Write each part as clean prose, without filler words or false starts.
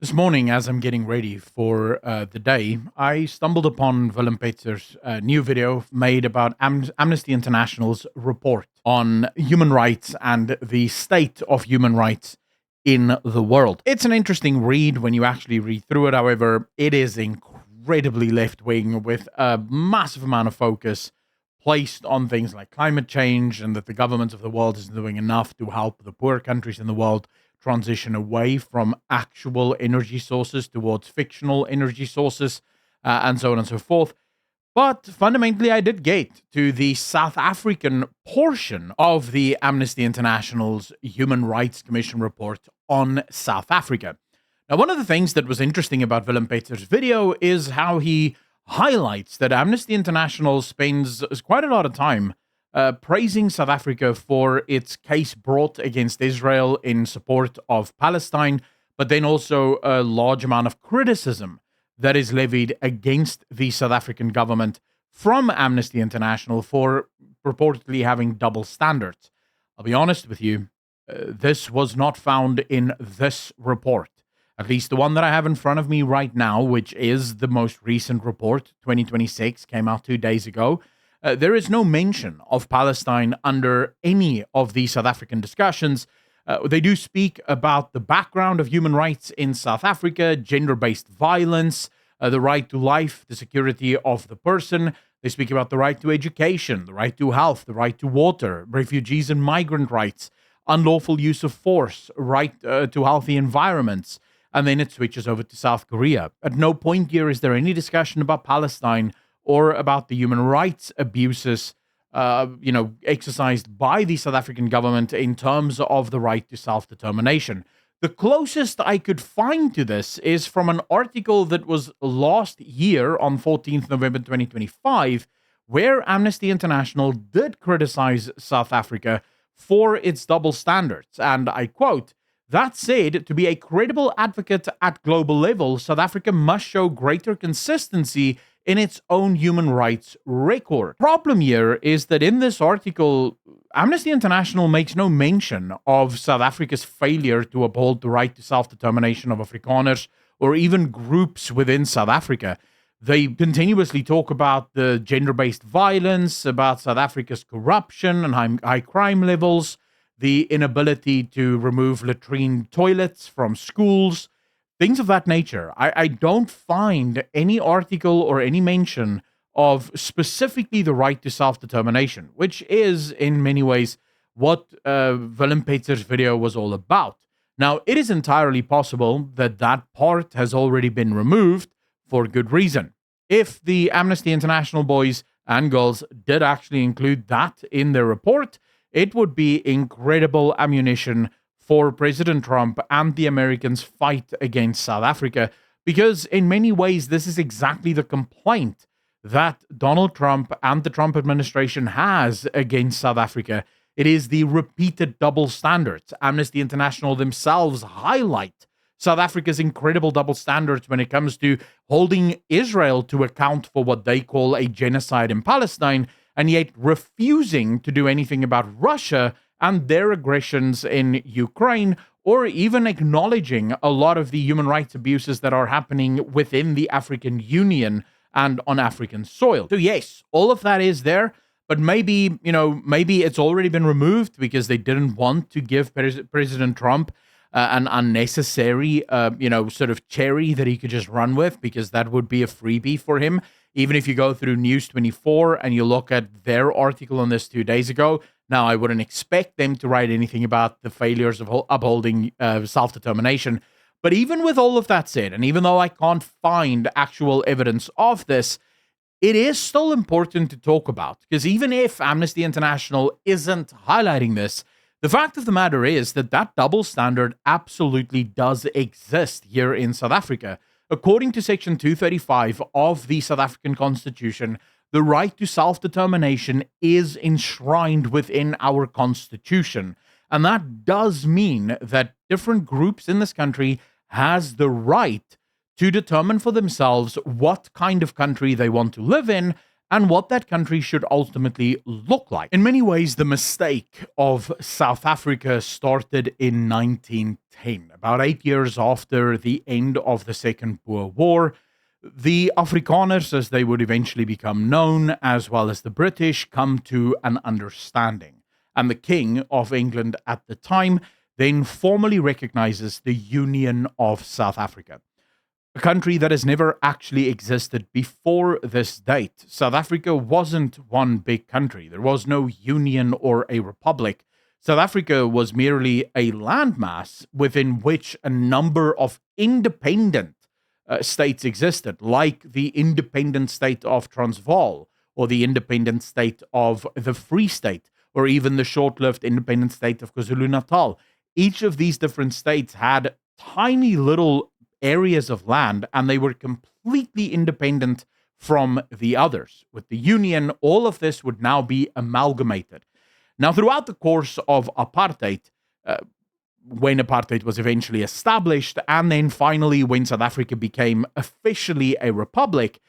This morning, as I'm getting ready for the day, I stumbled upon Willem Petzer's new video made about Amnesty International's report on human rights and the state of human rights in the world. It's an interesting read when you actually read through it. However, it is incredibly left wing with a massive amount of focus placed on things like climate change and that the governments of the world isn't doing enough to help the poor countries in the world transition away from actual energy sources towards fictional energy sources, and so on and so forth. But fundamentally, I did get to the South African portion of the Amnesty International's Human Rights Commission report on South Africa. Now, one of the things that was interesting about Willem Petzer's video is how he highlights that Amnesty International spends quite a lot of time praising South Africa for its case brought against Israel in support of Palestine, but then also a large amount of criticism that is levied against the South African government from Amnesty International for purportedly having double standards. I'll be honest with you, this was not found in this report. At least the one that I have in front of me right now, which is the most recent report, 2026, came out 2 days ago. There is no mention of Palestine under any of the South African discussions. They do speak about the background of human rights in South Africa, gender-based violence, the right to life, the security of the person. They speak about the right to education, the right to health, the right to water, refugees and migrant rights, unlawful use of force, right to healthy environments. And then it switches over to South Korea. At no point here is there any discussion about Palestine or about the human rights abuses, exercised by the South African government in terms of the right to self-determination. The closest I could find to this is from an article that was last year on 14th November 2025, where Amnesty International did criticize South Africa for its double standards. And I quote, "That said, to be a credible advocate at global level, South Africa must show greater consistency in its own human rights record." Problem here is that in this article, Amnesty International makes no mention of South Africa's failure to uphold the right to self-determination of Afrikaners or even groups within South Africa. They continuously talk about the gender-based violence, about South Africa's corruption and high crime levels, the inability to remove latrine toilets from schools, things of that nature. I don't find any article or any mention of specifically the right to self-determination, which is, in many ways, what Willem Petzer's video was all about. Now, it is entirely possible that that part has already been removed for good reason. If the Amnesty International boys and girls did actually include that in their report, it would be incredible ammunition for President Trump and the Americans' fight against South Africa, because in many ways, this is exactly the complaint that Donald Trump and the Trump administration has against South Africa. It is the repeated double standards. Amnesty International themselves highlight South Africa's incredible double standards when it comes to holding Israel to account for what they call a genocide in Palestine, and yet refusing to do anything about Russia and their aggressions in Ukraine, or even acknowledging a lot of the human rights abuses that are happening within the African Union and on African soil. So yes, all of that is there, but maybe it's already been removed because they didn't want to give President Trump an unnecessary, sort of cherry that he could just run with, because that would be a freebie for him. Even if you go through News 24 and you look at their article on this 2 days ago, now I wouldn't expect them to write anything about the failures of upholding self-determination. But even with all of that said, and even though I can't find actual evidence of this, it is still important to talk about, because even if Amnesty International isn't highlighting this, the fact of the matter is that that double standard absolutely does exist here in South Africa. According to Section 235 of the South African Constitution, the right to self-determination is enshrined within our Constitution. And that does mean that different groups in this country has the right to determine for themselves what kind of country they want to live in and what that country should ultimately look like. In many ways, the mistake of South Africa started in 1910, about 8 years after the end of the Second Boer War. The Afrikaners, as they would eventually become known, as well as the British, come to an understanding. And the King of England at the time then formally recognizes the Union of South Africa, a country that has never actually existed before this date. South Africa wasn't one big country. There was no union or a republic. South Africa was merely a landmass within which a number of independent states existed, like the independent state of Transvaal, or the independent state of the Free State, or even the short-lived independent state of KwaZulu-Natal. Each of these different states had tiny little areas of land, and they were completely independent from the others. With the Union, all of this would now be amalgamated. Now, throughout the course of apartheid, when apartheid was eventually established, and then finally when South Africa became officially a republic,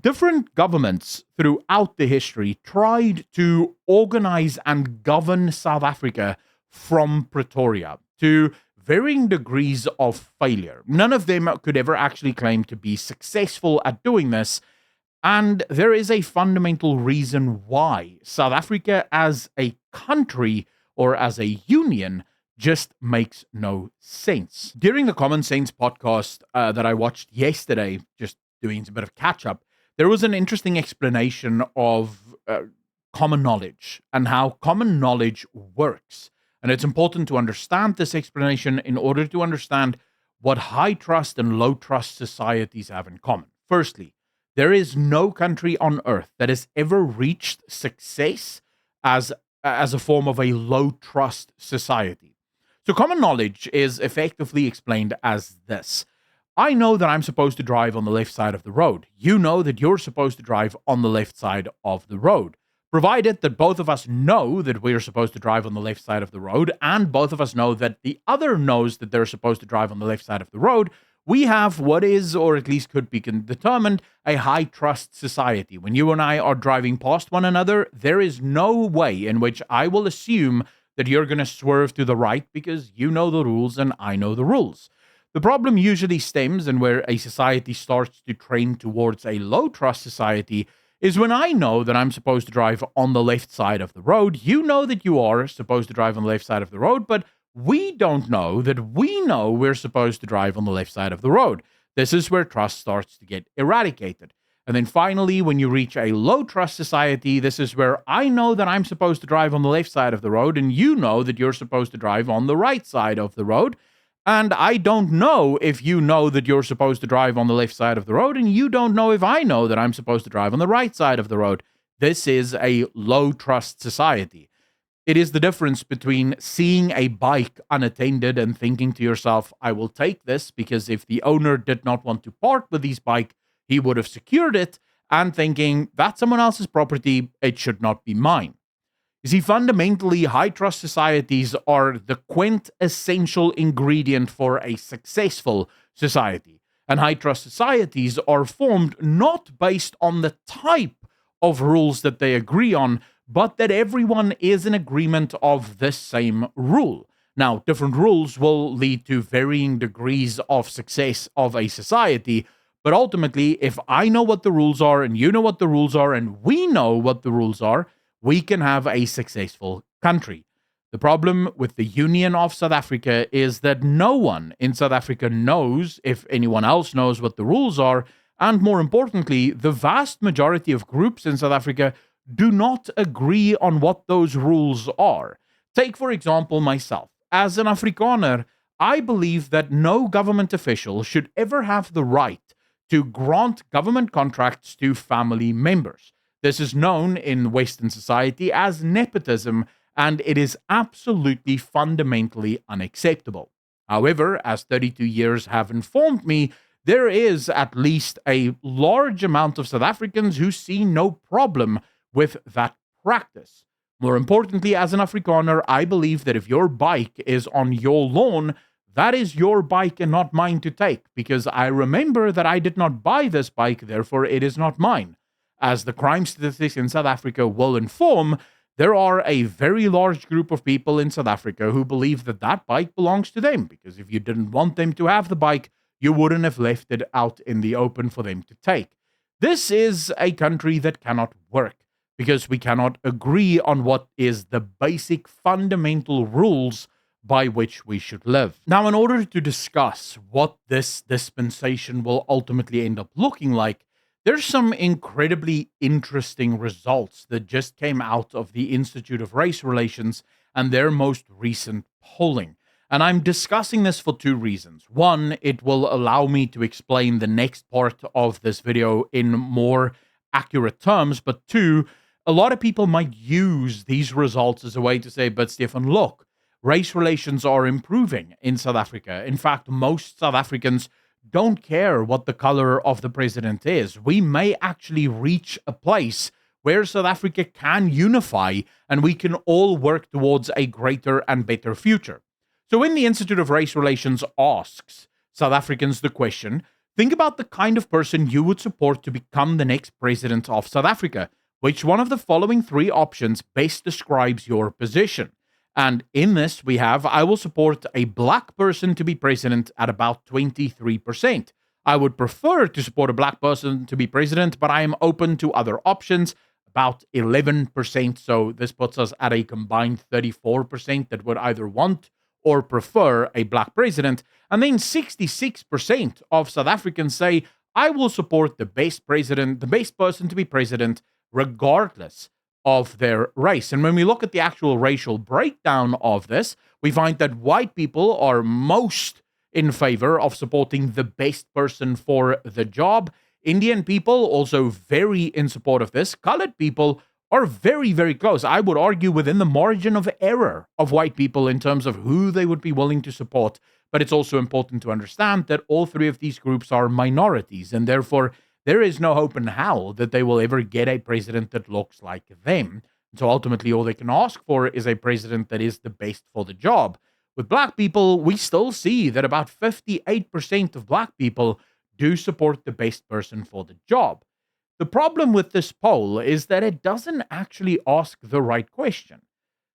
different governments throughout the history tried to organize and govern South Africa from Pretoria to varying degrees of failure. None of them could ever actually claim to be successful at doing this, and there is a fundamental reason why South Africa as a country or as a union just makes no sense. During the Common Sense podcast that I watched yesterday, just doing a bit of catch up, there was an interesting explanation of common knowledge and how common knowledge works. And it's important to understand this explanation in order to understand what high trust and low trust societies have in common. Firstly, there is no country on earth that has ever reached success as a form of a low trust society. So common knowledge is effectively explained as this. I know that I'm supposed to drive on the left side of the road. You know that you're supposed to drive on the left side of the road. Provided that both of us know that we're supposed to drive on the left side of the road, and both of us know that the other knows that they're supposed to drive on the left side of the road, we have what is, or at least could be determined, a high trust society. When you and I are driving past one another, there is no way in which I will assume that you're going to swerve to the right because you know the rules and I know the rules. The problem usually stems, and where a society starts to trend towards a low trust society, is when I know that I'm supposed to drive on the left side of the road. You know that you are supposed to drive on the left side of the road, but we don't know that we know we're supposed to drive on the left side of the road. This is where trust starts to get eradicated. And then finally, when you reach a low trust society, this is where I know that I'm supposed to drive on the left side of the road, and you know that you're supposed to drive on the right side of the road. And I don't know if you know that you're supposed to drive on the left side of the road, and you don't know if I know that I'm supposed to drive on the right side of the road. This is a low trust society. It is the difference between seeing a bike unattended and thinking to yourself, I will take this because if the owner did not want to part with his bike, he would have secured it, and thinking that's someone else's property, it should not be mine. You see, fundamentally, high trust societies are the quintessential ingredient for a successful society. And high trust societies are formed not based on the type of rules that they agree on, but that everyone is in agreement of this same rule. Now, different rules will lead to varying degrees of success of a society, but ultimately, if I know what the rules are, and you know what the rules are, and we know what the rules are, we can have a successful country. The problem with the Union of South Africa is that no one in South Africa knows if anyone else knows what the rules are, and more importantly, the vast majority of groups in South Africa do not agree on what those rules are. Take, for example, myself. As an Afrikaner, I believe that no government official should ever have the right to grant government contracts to family members. This is known in Western society as nepotism, and it is absolutely fundamentally unacceptable. However, as 32 years have informed me, there is at least a large amount of South Africans who see no problem with that practice. More importantly, as an Afrikaner, I believe that if your bike is on your lawn, that is your bike and not mine to take, because I remember that I did not buy this bike, therefore it is not mine. as the crime statistics in South Africa will inform, there are a very large group of people in South Africa who believe that that bike belongs to them, because if you didn't want them to have the bike, you wouldn't have left it out in the open for them to take. This is a country that cannot work because we cannot agree on what is the basic fundamental rules by which we should live. Now, in order to discuss what this dispensation will ultimately end up looking like, there's some incredibly interesting results that just came out of the Institute of Race Relations and their most recent polling. And I'm discussing this for two reasons. One, it will allow me to explain the next part of this video in more accurate terms. But two, a lot of people might use these results as a way to say, but Stefan, look, race relations are improving in South Africa. In fact, most South Africans don't care what the color of the president is. We may actually reach a place where South Africa can unify and we can all work towards a greater and better future. So when the Institute of Race Relations asks South Africans the question, think about the kind of person you would support to become the next president of South Africa. Which one of the following three options best describes your position? And in this, we have, I will support a black person to be president at about 23%. I would prefer to support a black person to be president, but I am open to other options, about 11%. So this puts us at a combined 34% that would either want or prefer a black president. And then 66% of South Africans say, I will support the best president, the best person to be president, regardless of their race. And when we look at the actual racial breakdown of this, we find that white people are most in favor of supporting the best person for the job. Indian people also very in support of this. Colored people are very, very close. I would argue within the margin of error of white people in terms of who they would be willing to support. But it's also important to understand that all three of these groups are minorities, and therefore there is no hope in hell that they will ever get a president that looks like them. So ultimately, all they can ask for is a president that is the best for the job. With black people, we still see that about 58% of black people do support the best person for the job. The problem with this poll is that it doesn't actually ask the right question.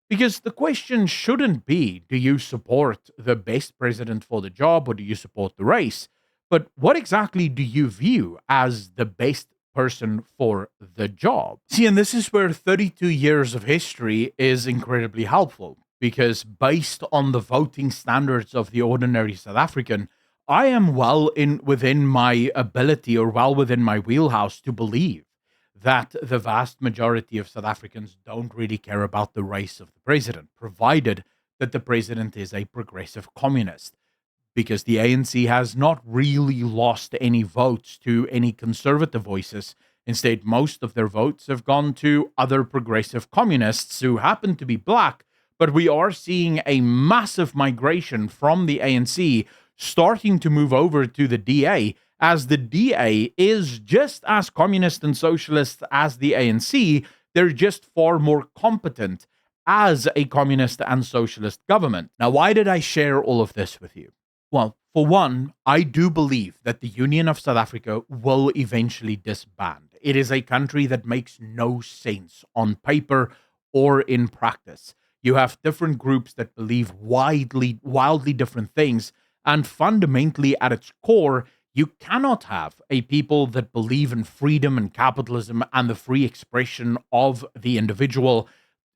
Because the question shouldn't be, do you support the best president for the job or do you support the race? But what exactly do you view as the best person for the job? See, and this is where 32 years of history is incredibly helpful, because based on the voting standards of the ordinary South African, I am within my ability or well within my wheelhouse to believe that the vast majority of South Africans don't really care about the race of the president, provided that the president is a progressive communist. Because the ANC has not really lost any votes to any conservative voices. Instead, most of their votes have gone to other progressive communists who happen to be black, but we are seeing a massive migration from the ANC starting to move over to the DA, as the DA is just as communist and socialist as the ANC. They're just far more competent as a communist and socialist government. Now, why did I share all of this with you? Well, for one, I do believe that the Union of South Africa will eventually disband. It is a country that makes no sense on paper or in practice. You have different groups that believe wildly different things, and fundamentally at its core, you cannot have a people that believe in freedom and capitalism and the free expression of the individual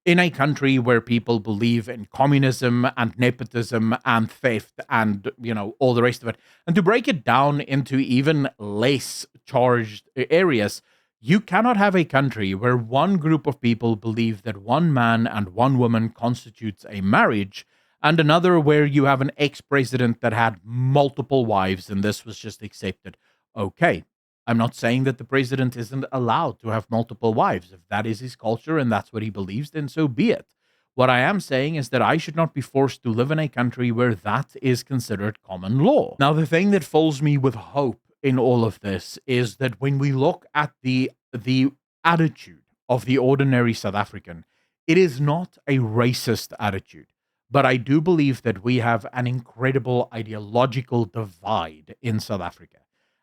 in a country where people believe in communism and nepotism and theft and, all the rest of it. And to break it down into even less charged areas, you cannot have a country where one group of people believe that one man and one woman constitutes a marriage, and another where you have an ex-president that had multiple wives and this was just accepted. Okay, I'm not saying that the president isn't allowed to have multiple wives. If that is his culture and that's what he believes, then so be it. What I am saying is that I should not be forced to live in a country where that is considered common law. Now, the thing that fills me with hope in all of this is that when we look at the attitude of the ordinary South African, it is not a racist attitude. But I do believe that we have an incredible ideological divide in South Africa.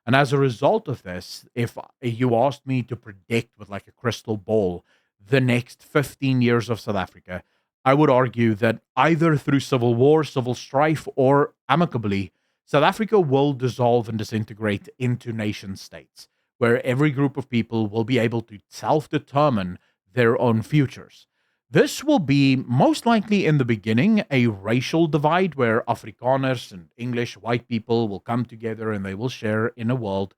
And as a result of this, if you asked me to predict with like a crystal ball the next 15 years of South Africa, I would argue that either through civil war, civil strife, or amicably, South Africa will dissolve and disintegrate into nation states, where every group of people will be able to self determine their own futures. This will be most likely in the beginning a racial divide where Afrikaners and English white people will come together and they will share in a world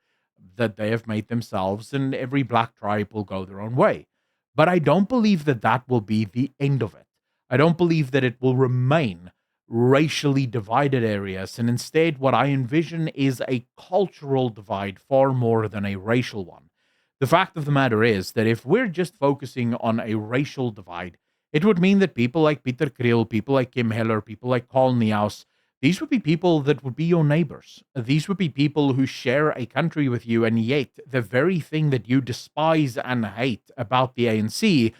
that they have made themselves, and every black tribe will go their own way. But I don't believe that that will be the end of it. I don't believe that it will remain racially divided areas. And instead, what I envision is a cultural divide far more than a racial one. The fact of the matter is that if we're just focusing on a racial divide, it would mean that people like Peter Kriel, people like Kim Heller, people like Carl Niehaus, these would be people that would be your neighbors. These would be people who share a country with you, and yet the very thing that you despise and hate about the ANC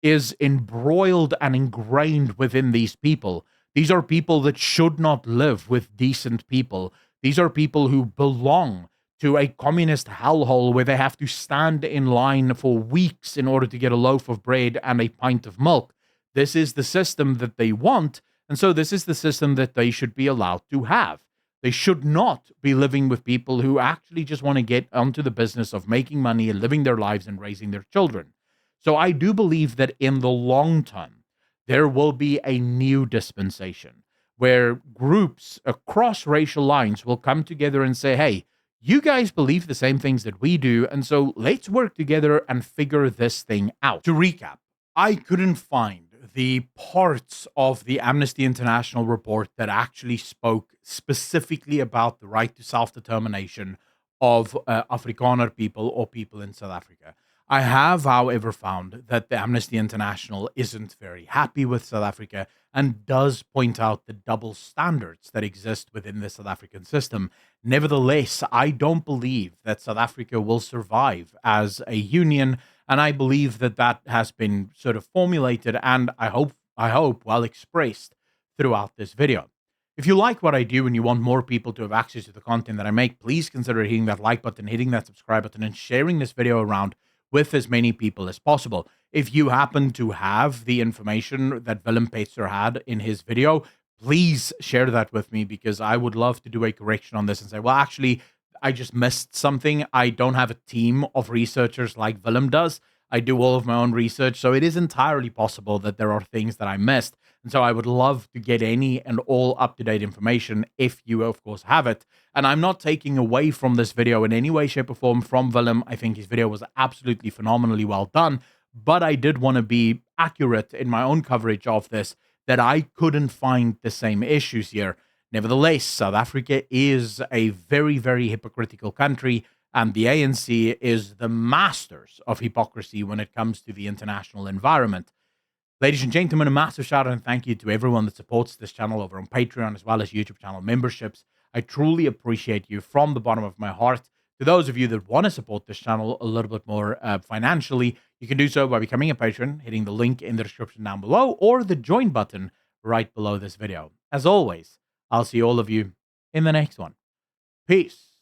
is embroiled and ingrained within these people. These are people that should not live with decent people. These are people who belong to a communist hellhole where they have to stand in line for weeks in order to get a loaf of bread and a pint of milk. This is the system that they want, and so this is the system that they should be allowed to have. They should not be living with people who actually just want to get onto the business of making money and living their lives and raising their children. So I do believe that in the long term, there will be a new dispensation where groups across racial lines will come together and say, hey, you guys believe the same things that we do, and so let's work together and figure this thing out. To recap, I couldn't find the parts of the Amnesty International report that actually spoke specifically about the right to self-determination of Afrikaner people or people in South Africa. I have, however, found that the Amnesty International isn't very happy with South Africa and does point out the double standards that exist within the South African system. Nevertheless, I don't believe that South Africa will survive as a union, and I believe that that has been sort of formulated and I hope well expressed throughout this video. If you like what I do and you want more people to have access to the content that I make, please consider hitting that like button, hitting that subscribe button, and sharing this video around with as many people as possible. If you happen to have the information that Willem Petzer had in his video, please share that with me, because I would love to do a correction on this and say, well, actually, I just missed something. I don't have a team of researchers like Willem does. I do all of my own research, so it is entirely possible that there are things that I missed. And so I would love to get any and all up-to-date information if you, of course, have it. And I'm not taking away from this video in any way, shape, or form from Willem. I think his video was absolutely phenomenally well done. But I did want to be accurate in my own coverage of this, that I couldn't find the same issues here. Nevertheless, South Africa is a very, very hypocritical country, and the ANC is the masters of hypocrisy when it comes to the international environment. Ladies and gentlemen, a massive shout out and thank you to everyone that supports this channel over on Patreon as well as YouTube channel memberships. I truly appreciate you from the bottom of my heart. To those of you that want to support this channel a little bit more financially, you can do so by becoming a patron, hitting the link in the description down below, or the join button right below this video. As always, I'll see all of you in the next one. Peace.